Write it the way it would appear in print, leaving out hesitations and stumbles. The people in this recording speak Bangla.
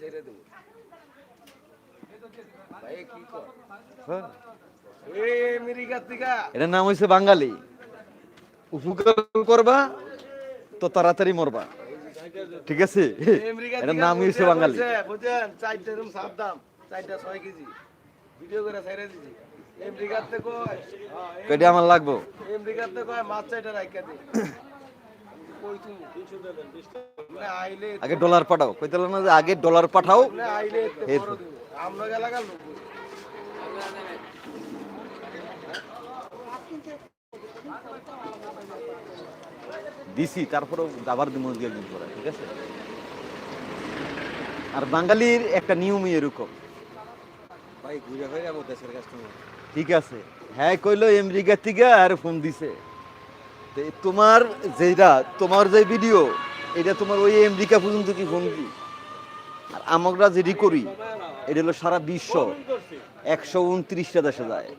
ছেড়ে দেবো ভাই কি কর হ্যাঁ। এই আমেরিকা থেকে এটার নাম হইছে বাঙালি। উপকার করবা তো তাড়াতাড়ি মরবা, ঠিক আছে? আমেরিকা এটার থেকে নাম হইছে বাঙালি। বুঝছেন 4টা রুম সাত দাম 4টা 6 কেজি ভিডিও করে ছেড়ে দিছি আমেরিকাতে কয় কয়টা আমার লাগবো? আমেরিকাতে কয় মাছ 4টা রাইখা দে কই তুমি 300 দেবেন 20 টাকা আইলে আগে ডলার পাঠাও, কইতে না যে আগে ডলার পাঠাও। না আইলে এতে বড় এরপর। দিব আমরা এলাকার লোক দিছি, তারপরেও আবার দিব 2 দিন পরে, ঠিক আছে? আর বাঙালির একটা নিয়মই এরকম, ভাই ঘুরে ফিরে আমার দেশের কাস্টমার ঠিক আছে? হ্যাঁ কইলো আমেরিকা থেকে আর ফোন দিছে। তো তোমার যেটা, তোমার যে ভিডিও, এটা তোমার ওই আমেরিকা পর্যন্ত কি ফোন দি? আর আমরা যেটি করি এটা হলো সারা বিশ্ব 129টা দেশে যায়।